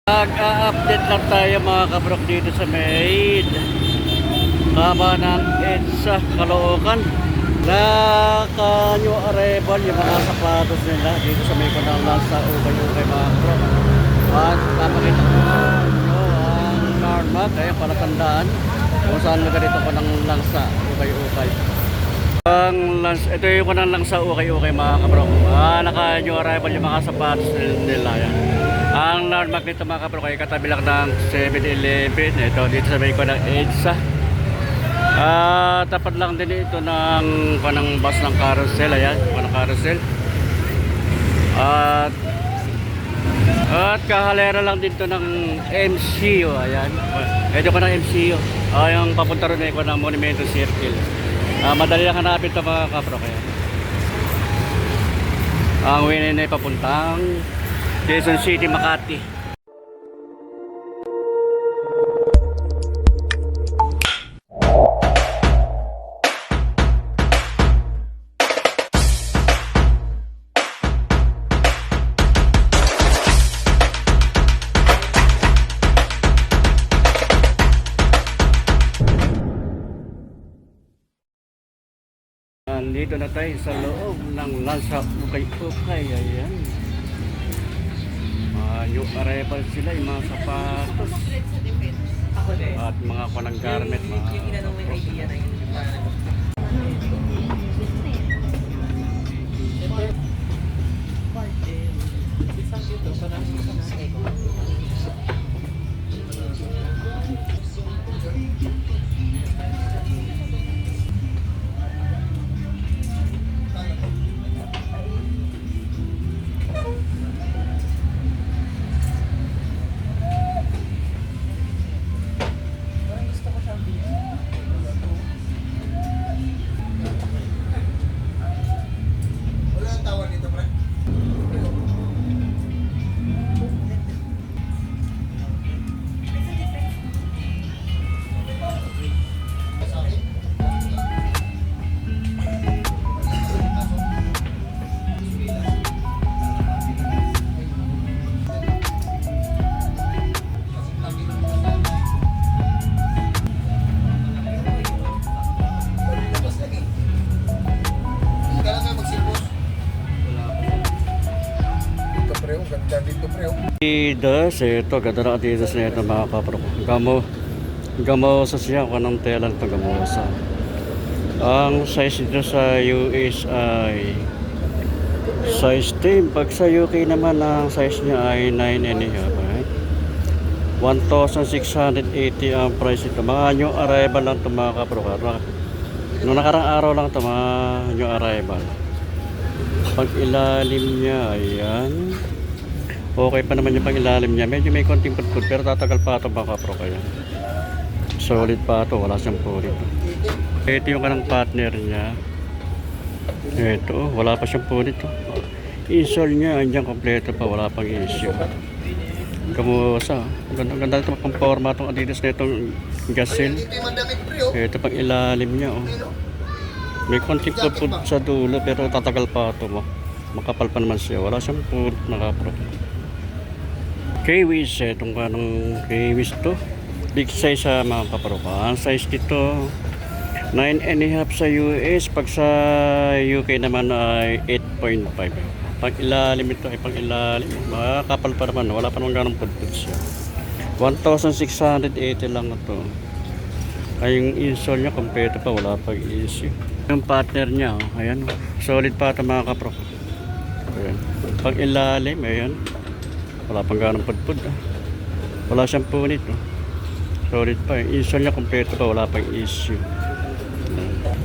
Mag-update lang tayo mga kabrok dito sa Maid. Kama ng EDSA Caloocan. Naka-new arrival yung mga sapatos nila dito sa may Pananglan sa Ukay-Ukay mga kabrok. At papakita ko ang Narmak, kaya palatandaan kung saan lugar dito Pananglan sa Ukay-Ukay. Ito yung Pananglan sa Ukay-Ukay mga kabrok. Naka-new arrival yung mga sapatos nila yan. Ang landmark nito mga kapro ay katabi lang ng 7-Eleven. Ito dito sa may ko ng EDSA. Tapat lang din ito ng bus ng carousel. Ayan, ng carousel. At kahalera lang dito ng MCO. Ayan. Ito ko ng MCO. Yung papunta rin ko ng Monumento Circle. Madali lang hanapin ito mga kapro. Ang winin ay papuntang Quezon City, Makati. Dito na tayo sa loob ng Lansa Ukay-Ukay. Ayan. Yung arrival sila, yung mga sapatos at mga panang garment, mga Adidas. Ito, ganda na Adidas na ito mga kapro. Gamosa siya kung anong tela ito, gamosa. Ang size dito sa US ay size 10. Pag sa UK naman ang size niya ay 9.5. Right? 1,680 ang price ito. Mga new arrival lang ito mga kapro. Noong nakarang araw lang ito mga new arrival. Pag ilalim niya, ayan. Okay pa naman yung pang-ilalim niya. Medyo may konting putput pero tatagal pa ito mga kapro kaya. Solid pa ito. Wala siyang pulit. Ito yung kanang partner niya. Ito. Wala pa siyang pulit. Insole niya. Andiyan kompleto pa. Wala pang issue. Kamusa. Ganda ito pang forma itong Adidas na itong Gazelle. Ito pang ilalim niya. May konting putput sa dulo pero tatagal pa ito. Makapal pa naman siya. Wala siyang pulit mga kapro. Kiwis, itong kanong kiwis to big size sa mga kaparuka. Ang size dito 9.5 sa US, pag sa UK naman ay 8.5. Pag ilalim ito ay pag ilalim makakapal pa naman, wala pa naman ganong pudpud siya. 1,680 lang ito. Ay yung insole nya kompleto pa, wala pag issue. Yung partner nya, ayan, solid pa ito mga kaparuka. Ayan. Pag ilalim, ayan, wala pang ganong pudpud. Wala siyang punit. Solid pa. Insole niya kompleto pa. Wala pang issue.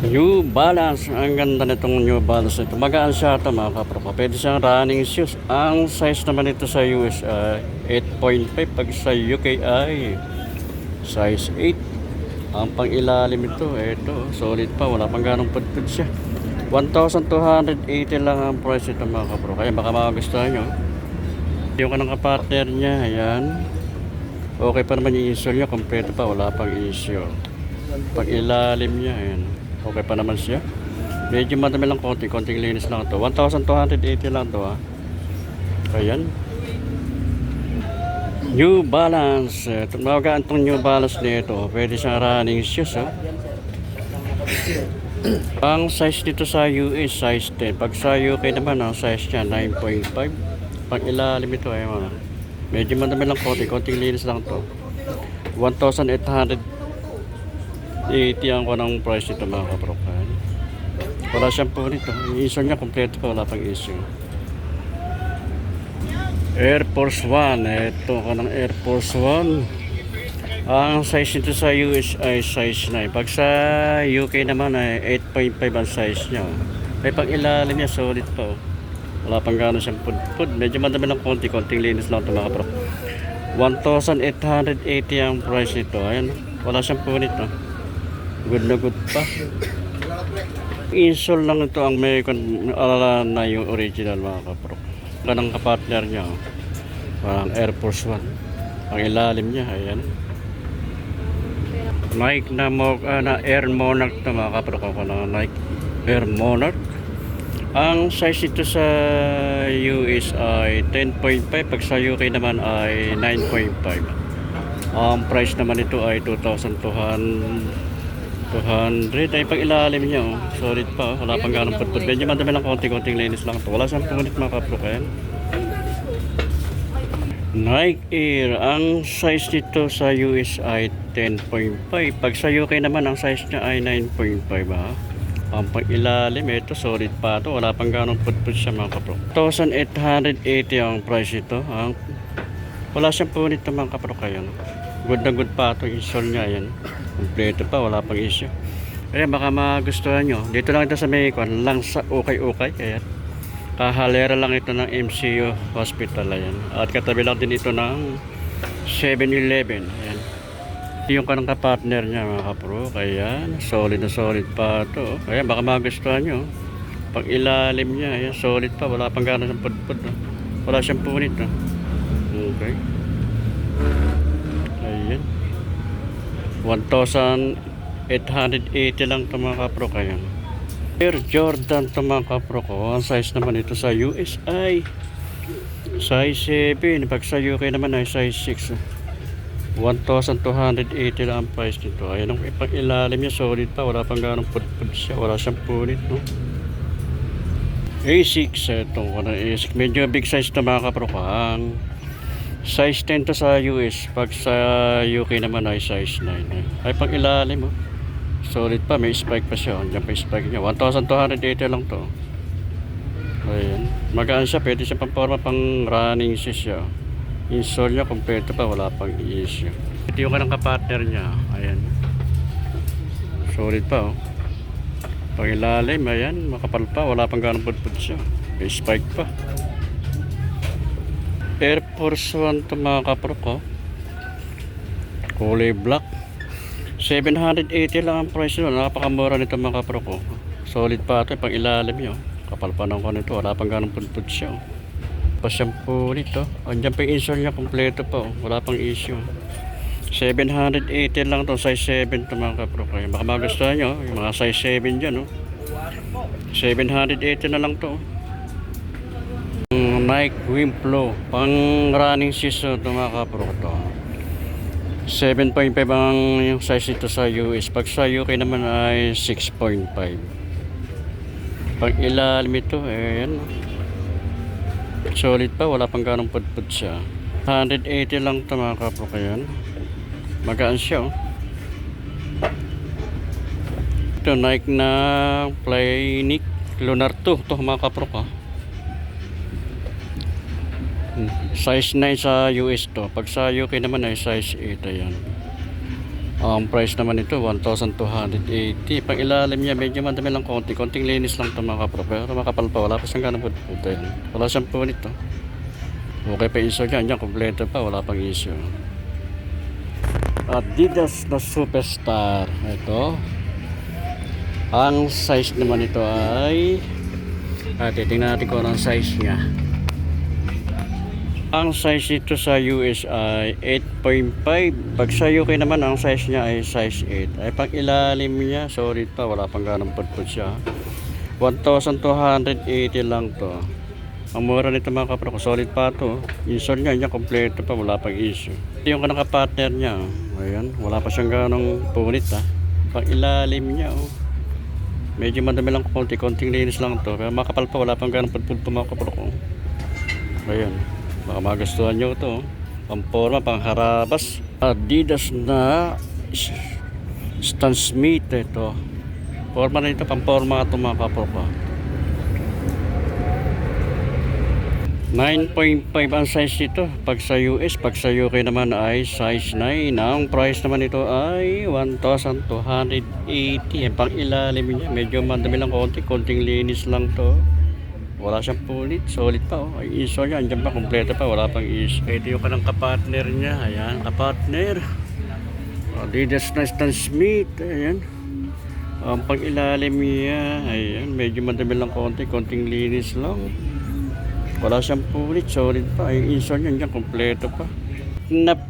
New Balance. Ang ganda nitong New Balance ito. Magaan siya ito mga kapro. Pwede siyang running shoes. Ang size naman ito sa US 8.5. Pag sa UK ay size 8. Ang pang ilalim ito. Ito. Solid pa. Wala pang ganong pudpud siya. 1,280 lang ang price ito mga kapro. Kaya baka makagustuhan nyo. Yung kanang kapartner niya, ayan. Okay pa naman yung insole niya, kompleto pa, wala pang issue. Pag ilalim niya, ayan. Okay pa naman siya. Medyo madami lang konting linis lang ito. 1,280 lang ito ha. Ayan. New Balance. Magaan itong New Balance nito. Pwede siyang running shoes. Oh. Ang size dito sa US, size 10. Pag sa UK naman, ang size niya 9.5. Pag ilalim ito ay mga. Medyo madami lang konti. Konting linis lang to. 1,880 ang kunang price nito mga kaprokan. Wala siyang po nito. Yung issue niya, kompleto pa. Wala pang issue. Air Force One. Ito ko ng Air Force One. Ang size nito sa US ay size 9. Pag sa UK naman ay 8.5 ang size niya. Ay pag ilalim niya, solid pa. Wala pang gano'n siyang pud-pud. Medyo madami lang konti. Konting linis lang ito mga kapro. 1,880 ang price nito. Ayan. Wala siyang punit. Good na good pa. Insole lang ito ang may alala na yung original mga kapro. Ganang kapartner niya. Parang Air Force One. Ang ilalim niya. Ayan. Nike na Air Monarch na mga kapro ko na Nike Air Monarch. Ang size ito sa US ay 10.5. Pag sa UK naman ay 9.5. Ang price naman ito ay 2,200 ay pag ilalim niya. Oh. Solid pa. Oh. Wala pang ganong putput. Medyo madami lang konting linis lang ito. Wala siyang punit mga kapro kaya. Nike Air. Ang size nito sa US ay 10.5. Pag sa UK naman ang size niya ay 9.5. Ang pag-ilalim, ito solid pa ito. Wala pang ganong putput siya mga kapro. 1,880 ang price ito. Wala siyang punit ito mga kapro kaya. Good na good pa ito. Insole niya yan. Kompleto pa. Wala pang issue. Kaya baka magustuhan nyo. Dito lang ito sa Maycon. Lang sa ukay-ukay. Kaya kahalera lang ito ng MCU Hospital. Ayan. At katabi lang din ito ng 7-Eleven. Ayan. Yung kanang kapartner niya mga kapro. Kaya solid na solid pa ito. Kaya baka magustuhan nyo. Pag ilalim niya. Ayan, solid pa. Wala pang gana ng pudpud. Wala siyang punit. Okay. Ayan. 1,880 lang ito mga kapro. Kaya Air Jordan ito mga kapro ko. Ang size naman ito sa US ay size 7. Pag sa UK naman ay size 6. 1,280 lang ang price nito. Ayan ang ipag-ilalim niya. Solid pa. Wala pang ganong pud-pud siya. Wala siyang punit. No? A6. Itong A6. Medyo big size ito mga kapro ko. Ang size 10 to sa US. Pag sa UK naman ay size 9. Ay pag-ilalim. Solid pa, may spike pa siya. Andiyan pa yung spike niya. 1,280 lang to. Ayan. Magaan siya. Pwede siya pang pang running shoes siya. Insole niya, kompleto pa. Wala pang issue. Ito yung kanang kapartner niya. Ayan. Solid pa. Pag ilalim, ayan. Makapal pa. Wala pang ganang pudpud siya. May spike pa. Air Force One to mga kapro ko. Kulay black. 780 lang ang price nito. Napakamura nito mga kapro ko. Solid pa ito. Pang ilalim yun. Kapal pa ng nito. Wala pang ganang pudpud siya. Pa-shampoo nito. Andiyan pa yung insole niya. Kompleto pa. Wala pang issue. 780 lang ito. Size 7 ito mga kapro ko. Baka magustuhan nyo. Yung mga size 7 dyan. 780 na lang ito. Nike Wimplo. Pang running shoes ito mga kapro ko. 7.5 ang yung size ito sa US. Pag sa UK naman ay 6.5. Pag ilalim ito, ayan. Solid pa, wala pang ganong pudpud siya. 180 lang ito mga kapro kayan. Magaan siya. Ito Nike na Flyknit Lunar 2. Ito mga kapro ka. Size 9 sa US to. Pag sa UK naman ay size 8. Ayan. Ang price naman ito 1,280. Pag ilalim niya medyo madami lang konti. Konting linis lang ito mga kapro. Pero makapal pa. Wala pa siyang ganang pudpud. Wala siyang punit to. Okay pa insole niya. Yan kompleto pa. Wala pang issue. Adidas na Superstar. Ito. Ang size naman ito ay titingnan natin kung anong size niya. Ang size ito sa US ay 8.5. Pag sa UK naman ang size niya ay size 8. Ay pag ilalim niya, solid pa, wala pang ganang pudpud siya. 1,280 lang to. Ang mura nito mga kapro, solid pa to. Insole niya, kompleto pa, wala pang issue. Ito yung kanang partner niya. Ayan, wala pa siyang ganong punit ha. Pang ilalim niya oh. Medyo madami lang konting linis lang to. Pero makapal pa, wala pang ganong pudpud pa mga kapro ko. Ayan, baka magustuhan nyo to. Pamporma, pang harabas. Adidas na Stan Smith ito. Forma na ito, pamporma ito mga kapro ko. 9.5 ang size nito pag sa US, pag sa UK naman ay size 9. Ang price naman ito ay 1,280. Pang ilalim niya, medyo madami lang konting linis lang to. Wala siyang pulit, solid pa oh. Ay iso niya, andyan pa, kompleto pa, wala pang iso. Ito yung kanang kapartner niya, ayan, kapartner. Adidas na Stan Smith, ayan. Ang pang ilalim niya, ayan, medyo madami lang konting linis lang. Wala siyang pulit, solid pa. Yung insole niya, kompleto pa.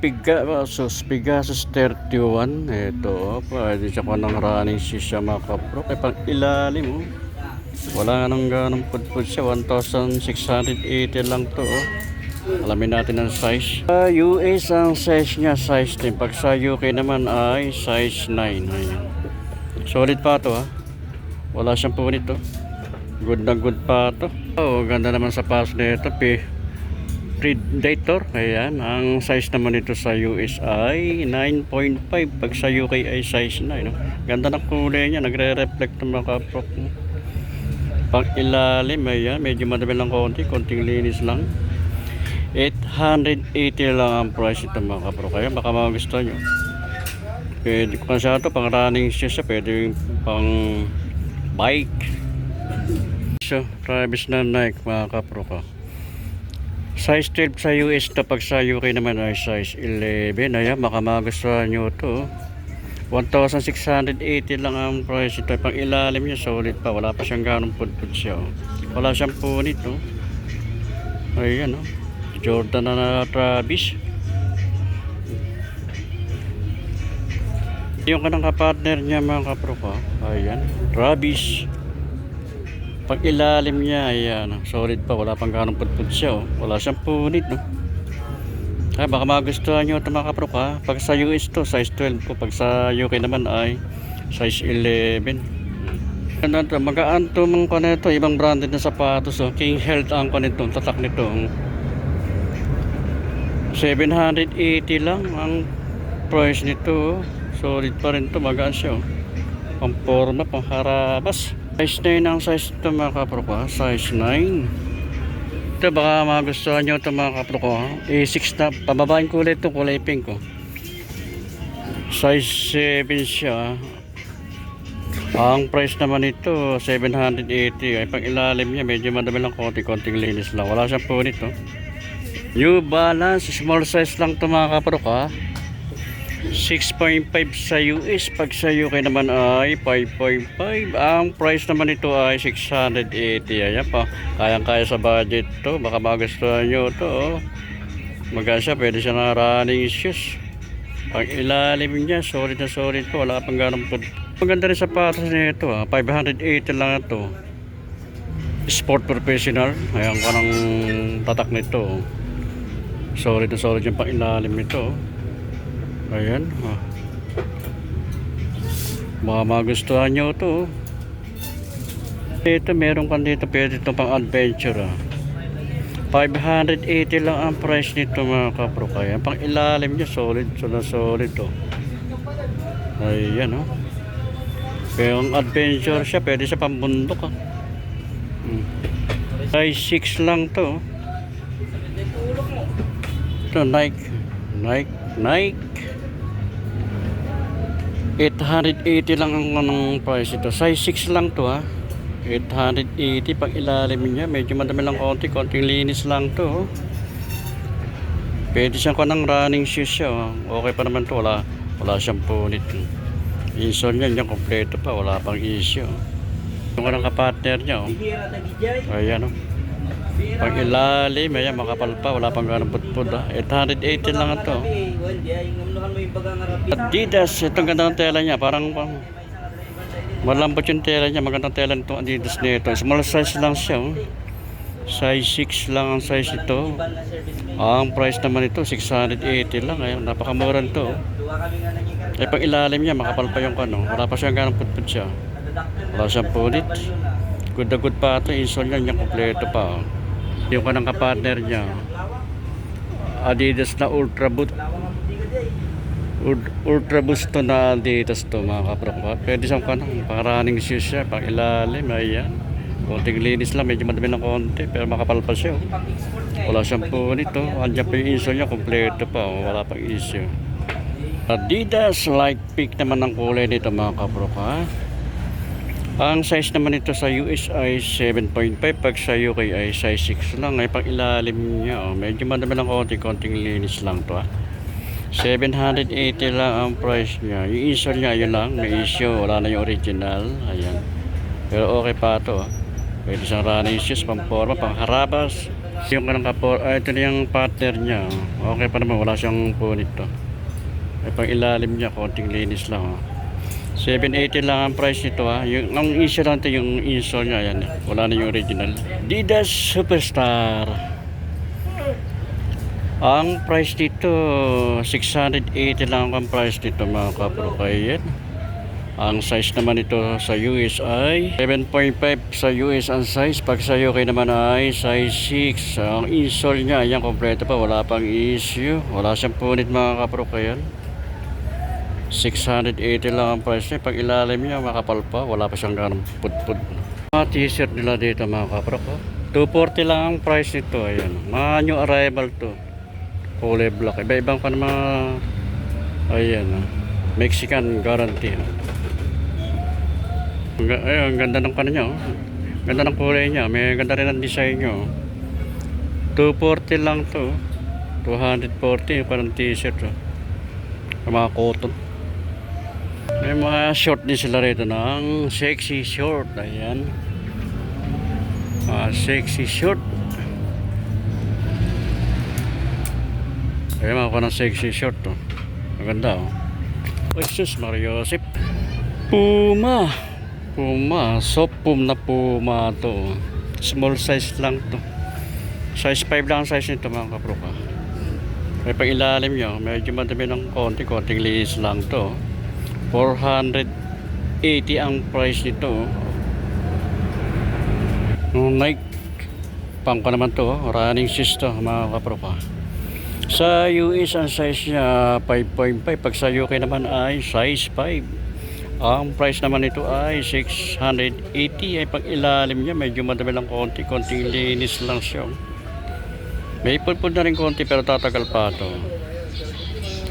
Pegasus 31. Ito, pwede siya ko ng running shoes siya mga kapro. Kaya pang ilalim, oh. Wala nga nang ganong pudpud siya. 1,680 lang to, oh. Alamin natin ang size. US ang size niya, size 10. Pag sa UK naman ay size 9. Ayan. Solid pa to, ha. Wala siyang pulit, oh. Good na good pa to. Oh, ganda naman sa pass nito, Predator. Ayan, ang size naman nito sa US ay 9.5. Pag sa UK ay size 9, no? Ganda ng kulay niya, nagre-reflect ng mga kapro. Pang ilalim, ayan, medyo madami lang konting linis lang. 880 lang ang price ito mga kapro. Kaya baka magustuhan nyo. Pwede ko kasi ito, pang running shoes, pwede pang bike. So, Travis na Nike mga kapro ko. Size 12 sa US to, pag sa UK naman ay size 11. Ayan, baka magustuhan nyo ito. 1,680 lang ang price ito. Pang ilalim niya, solid pa. Wala pa siyang ganong pudpud siya. Oh. Wala siyang punit. Oh. Ayan, oh. Jordan na Travis. Yung kanang kapartner niya mga kapro ko. Ayan, Travis. Pag ilalim niya, ayan, solid pa, wala pang ganong pudpud siya, oh. Wala siyang punit, no? Ay, baka magustuhan nyo ito mga kapro ka. Pag sa US to, size 12 po. Pag sa UK naman ay size 11. Ano ito, magaan ito mga kanito, ibang branded na sapatos, oh. King Health ang kanito, tatak nito. 780 lang ang price nito, oh. Solid pa rin ito, magaan siya, oh. Pamporma, pang harabas. Size 9 ang size ito mga kapro ko, size 9. Ito baka magustuhan nyo ito mga kapro ko. A6 na, pababain kulay ito, kulay pink ko. Size 7 siya. Ang price naman ito 780. Ay pang ilalim niya, medyo madami lang konting linis lang. Wala siyang punit, oh. New Balance, small size lang ito mga kapro ko. 6.5 sa US, pag sa UK naman ay 5.5. Ang price naman ito ay 680. Ayan pa, kayang-kaya sa budget to. Baka magustuhan nyo to, oh. Maganda siya, pwede siya na running shoes. Pag ilalim niya, solid na solid po, wala pang ganong pud. Maganda rin sapatos nito, 580 lang ito. Sport professional. Ayan ko ng tatak nito, oh. Solid na solid yung pang ilalim nito, oh. Ayan, oh. Baka magustuhan nyo ito, oh. Ito meron kan dito, pwede ito pang adventure, 580 lang ang price nito mga kapro. Kaya pang ilalim niya, solid oh. Ayan, oh. Kaya ang adventure siya, pwede siya pang bundok, oh. Size 6 lang to, oh. Ito Nike 880 lang ang price ito. Size 6 lang to, ha. 880 pag ilalim niya. Medyo madami lang konting linis lang to, oh. Pwede siyang kanang running shoes siya, oh. Okay pa naman to. Wala siyang punit. Insole niya, kompleto pa. Wala pang issue, oh. Yung kanang kapartner niya, oh. Ayan, oh. Pag ilalim, ayan, makapal pa. Wala pang ganang pudpud, ha. 880 lang ito. Adidas, itong ganda ng tela niya. Parang malambot yung tela niya. Magandang tela nitong Adidas nito. Small size lang siya, oh. Size 6 lang ang size nito. Ang price naman ito 680 lang. Ayun, napakamura nito. Eh pag ilalim niya makapal pa yung kano. Wala pa siyang ganang putput siya. Wala siyang punit. Good na good pa ito. Insole niya kompleto pa. Yung kanang kapartner niya Adidas na Ultra Boot. Ultra Boost to na Adidas to mga kapro. Pwede siyang kanang pang-running shoes siya. Pang ilalim. Ayan. Konting linis lang. Medyo madami ng konti. Pero makapal pa siya. Wala siyang punit. Andiyan pa yung insole niya. Kompleto pa. Wala pang issue. Adidas light pink naman ang kulay nito mga kapro. Ang size naman nito sa US ay 7.5. Pag sa UK ay size 6 lang. Ay pang ilalim niya. Medyo madami ng konting linis lang to. 780 lang ang price niya. Yung insole niya yun lang. May issue. Wala na yung original. Ayan. Pero okay pa to. Pwede siyang running shoes. Pang forma. Pang harabas. Yung kanang kapor. Ito na yung partner niya. Okay pa naman. Wala siyang punit to. Ay pang ilalim niya. Konting linis lang. 780 lang ang price nito Yung ang issue lang ito yung insole niya yan. Wala na yung original. Adidas Superstar. Ang price dito 680 lang ang price dito mga kapro. Kaya ang size naman ito sa US ay 7.5 sa US ang size. Pag sa UK naman ay size 6. Ang insole niya yan kompleto pa. Wala pang issue. Wala siyang punit mga kapro. Kaya 680 lang ang price niya. Pag ilalim niya makapal pa. Wala pa siyang ganang put-put. Mga t-shirt nila dito mga kapro. 240 lang ang price nito. Ayan. Mga new arrival to. Kulay black. Iba-ibang pa ng mga ayan. Mexican guarantee. Ang ganda ng kanya. Ganda ng kulay niya. May ganda rin ang design niya. 240 lang to. 240 parang t-shirt. Mga cotton. May mga short din sila rito ng sexy short. Ayan. Sexy short. Ayan mga ko ng sexy short. Maganda. Jesus Mario Joseph. Puma. Soft Puma na Puma to. Small size lang to. Size 5 lang ang size nito mga kapro. May pang ilalim nyo. Medyo madami ng konting linis lang to. 480 ang price nito. Nike pang ko naman to. Running shoes to mga kapro. Sa US ang size niya 5.5. Pag sa UK naman ay size 5. Ang price naman nito ay 680. Ay pag ilalim niya medyo madami lang konting linis lang siya. May pulpul na rin konti pero tatagal pa ito.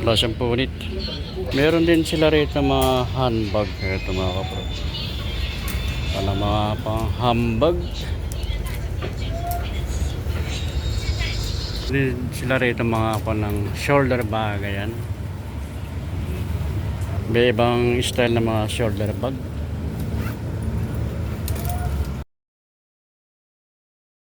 Wala siyang punit. Meron din sila rito mga handbag. Ito mga kapro. Mga pang handbag. Din sila rito mga ng shoulder bag. Ayan. May ibang style na mga shoulder bag.